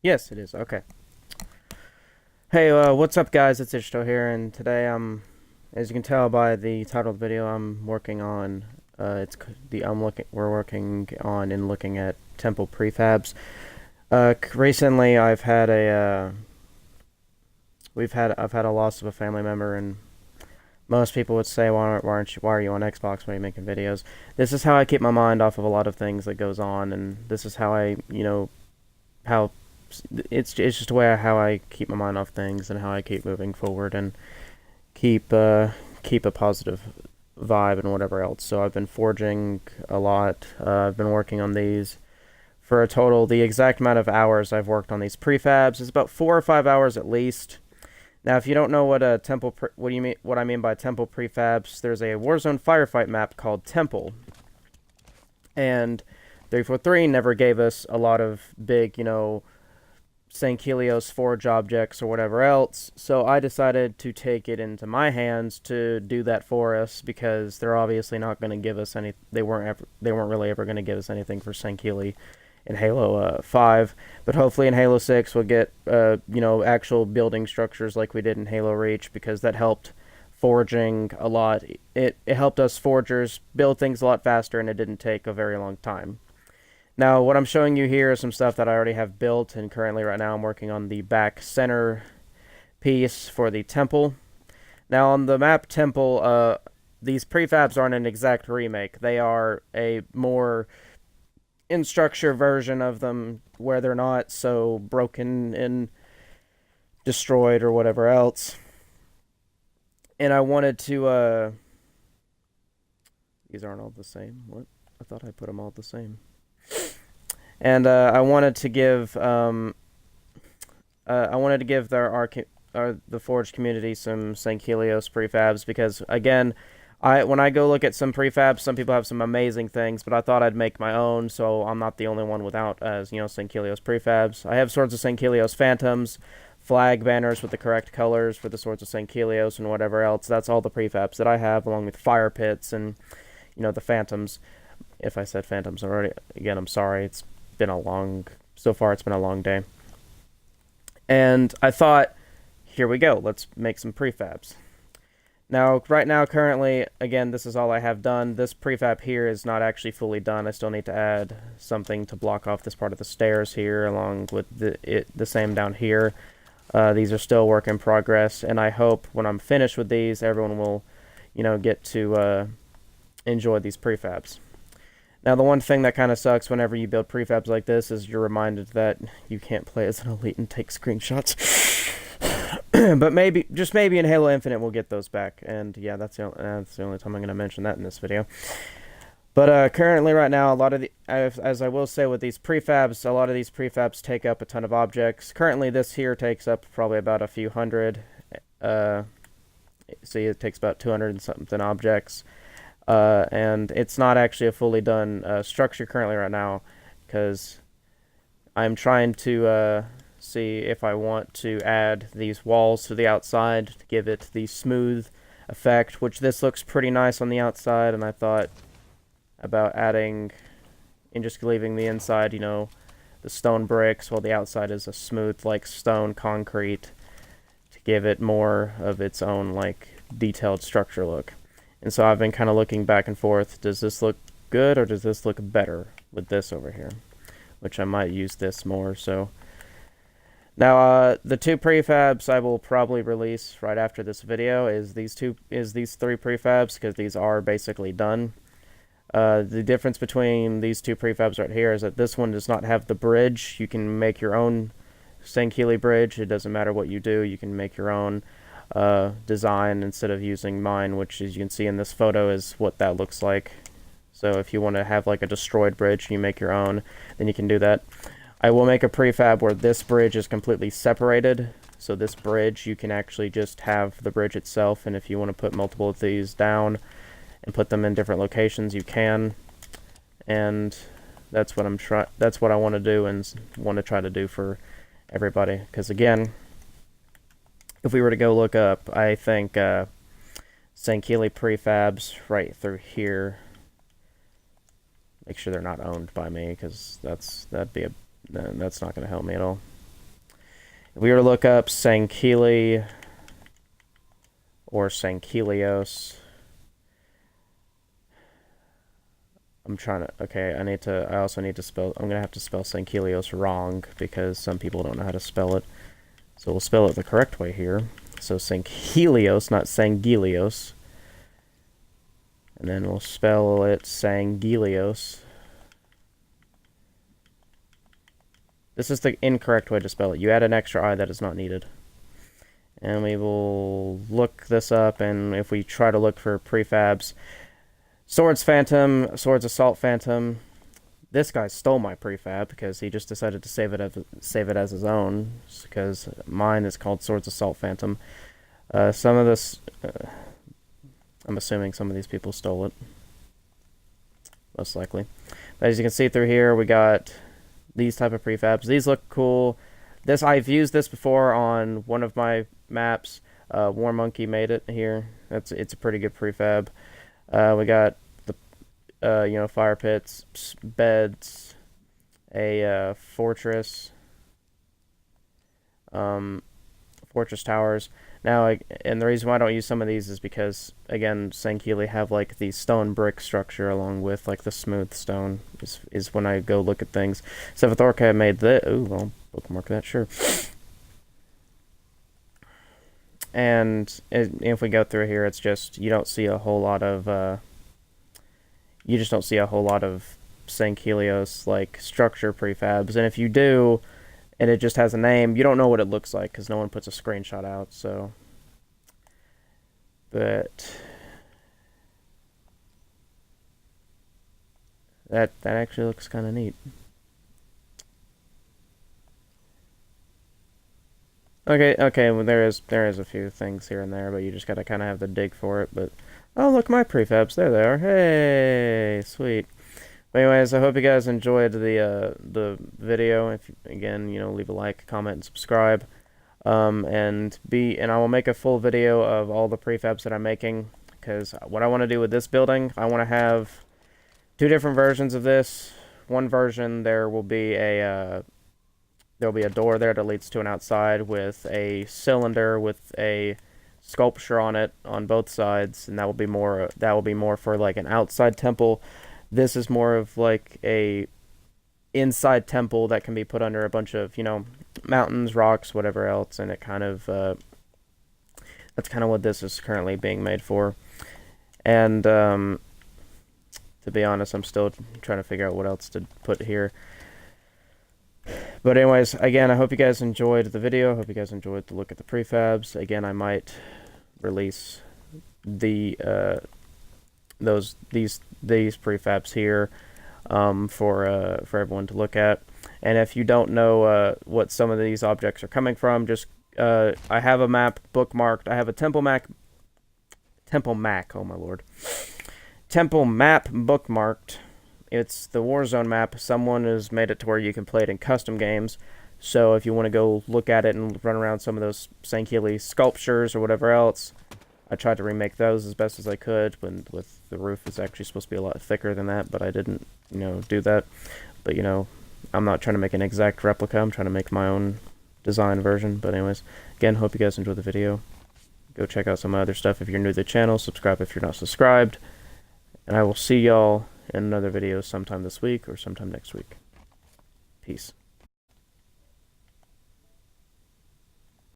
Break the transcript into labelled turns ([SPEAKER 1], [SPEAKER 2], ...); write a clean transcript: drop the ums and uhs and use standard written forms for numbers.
[SPEAKER 1] Yes, it is. Okay. Hey, what's up, guys? It's Ishto here, and today as you can tell by the title of the video, I'm working on, we're working on and looking at temple prefabs. Recently I've had a loss of a family member, and most people would say, why are you on Xbox when you're making videos? This is how I keep my mind off of a lot of things that goes on, and this is how how it's just a way how I keep my mind off things and how I keep moving forward and keep keep a positive vibe and whatever else. So I've been forging a lot. I've been working on these for a total. The exact amount of hours I've worked on these prefabs is about 4 or 5 hours at least. Now, if you don't know what a what I mean by temple prefabs, there's a Warzone firefight map called Temple, and 343 never gave us a lot of big, St. Helios Forge objects or whatever else, so I decided to take it into my hands to do that for us because they're obviously not going to give us any. They weren't really ever going to give us anything for St. Heli in Halo 5, but hopefully in Halo 6 we'll get actual building structures like we did in Halo Reach, because that helped forging a lot. It helped us forgers build things a lot faster, and it didn't take a very long time. Now, what I'm showing you here is some stuff that I already have built, and currently right now I'm working on the back center piece for the temple. Now, on the map temple, these prefabs aren't an exact remake. They are a more in structure version of them, where they're not so broken and destroyed or whatever else. And I wanted to, these aren't all the same. What? I thought I put them all the same. And I wanted to give the Forge community some St. Helios prefabs, because again, when I go look at some prefabs, some people have some amazing things, but I thought I'd make my own, so I'm not the only one without St. Helios prefabs. I have Swords of St. Helios Phantoms, flag banners with the correct colors for the Swords of St. Helios and whatever else. That's all the prefabs that I have, along with fire pits and the Phantoms. If I said Phantoms already, again, I'm sorry. So far it's been a long day. And I thought, here we go, let's make some prefabs. Now, right now, currently, again, this is all I have done. This prefab here is not actually fully done. I still need to add something to block off this part of the stairs here, along with the same down here. These are still work in progress, and I hope when I'm finished with these, everyone will, get to enjoy these prefabs. Now, the one thing that kind of sucks whenever you build prefabs like this is you're reminded that you can't play as an elite and take screenshots. But just maybe in Halo Infinite we'll get those back. And yeah, that's the only time I'm going to mention that in this video. But currently right now, as I will say with these prefabs, a lot of these prefabs take up a ton of objects. Currently this here takes up probably about a few hundred. See, it takes about 200 and something objects. And it's not actually a fully done structure currently right now, because I'm trying to see if I want to add these walls to the outside to give it the smooth effect, which this looks pretty nice on the outside, and I thought about adding and just leaving the inside, the stone bricks, while the outside is a smooth, like, stone concrete, to give it more of its own, like, detailed structure look. And so I've been kind of looking back and forth. Does this look good, or does this look better with this over here? Which I might use this more, so. Now, the two prefabs I will probably release right after this video is these three prefabs, because these are basically done. The difference between these two prefabs right here is that this one does not have the bridge. You can make your own St. Heli bridge. It doesn't matter what you do. You can make your own design instead of using mine, which, as you can see in this photo, is what that looks like. So if you want to have like a destroyed bridge and you make your own, then you can do that. I will make a prefab where this bridge is completely separated. So this bridge, you can actually just have the bridge itself, and if you want to put multiple of these down and put them in different locations, you can. And that's what I want to do and want to try to do for everybody, because again, if we were to go look up, I think St. Heli prefabs right through here. Make sure they're not owned by me, because that's not going to help me at all. If we were to look up Sankili or Sankilios, I'm trying to, okay, I also need to spell, I'm going to have to spell Sankilios wrong because some people don't know how to spell it. So we'll spell it the correct way here. So Sankilios, not Sangilios. And then we'll spell it Sangilios. This is the incorrect way to spell it. You add an extra I that is not needed. And we will look this up, and if we try to look for prefabs, Swords Phantom, Swords Assault Phantom. This guy stole my prefab because he just decided to save it as his own, because mine is called Swords Assault Phantom. Some of this, I'm assuming some of these people stole it, most likely. But as you can see through here, we got these type of prefabs. These look cool. This, I've used this before on one of my maps. War Monkey made it here. It's a pretty good prefab. We got the fire pits, beds, a fortress, fortress towers. Now, and the reason why I don't use some of these is because, again, Sankili have like the stone brick structure along with like the smooth stone is when I go look at things. Sevathorka made the, ooh, I'll bookmark that, sure. And if we go through here, it's just, you don't see a whole lot of, you just don't see a whole lot of Sankilios like structure prefabs. And if you do, and it just has a name, you don't know what it looks like because no one puts a screenshot out, so. But that actually looks kind of neat. Okay, well there is a few things here and there, but you just gotta kind of have to dig for it. But oh, look, my prefabs, there they are. Hey, sweet. But anyways, I hope you guys enjoyed the video. If again, leave a like, comment, and subscribe. And I will make a full video of all the prefabs that I'm making, because what I want to do with this building, I want to have two different versions of this. One version, there'll be a door there that leads to an outside with a cylinder with a sculpture on it on both sides, and that will be more for like an outside temple. This is more of like a inside temple that can be put under a bunch of, mountains, rocks, whatever else, and it kind of, that's kind of what this is currently being made for. And, to be honest, I'm still trying to figure out what else to put here. But anyways, again, I hope you guys enjoyed the video. I hope you guys enjoyed the look at the prefabs. Again, I might release these prefabs here for everyone to look at. And if you don't know what some of these objects are coming from, just I have a map bookmarked. I have a Temple map, oh my lord, Temple map bookmarked. It's the Warzone map. Someone has made it to where you can play it in custom games. So if you want to go look at it and run around some of those Sankili sculptures or whatever else, I tried to remake those as best as I could, with the roof is actually supposed to be a lot thicker than that, but I didn't, do that. But, I'm not trying to make an exact replica. I'm trying to make my own design version. But anyways, again, hope you guys enjoyed the video. Go check out some other stuff if you're new to the channel. Subscribe if you're not subscribed. And I will see y'all in another video sometime this week or sometime next week. Peace.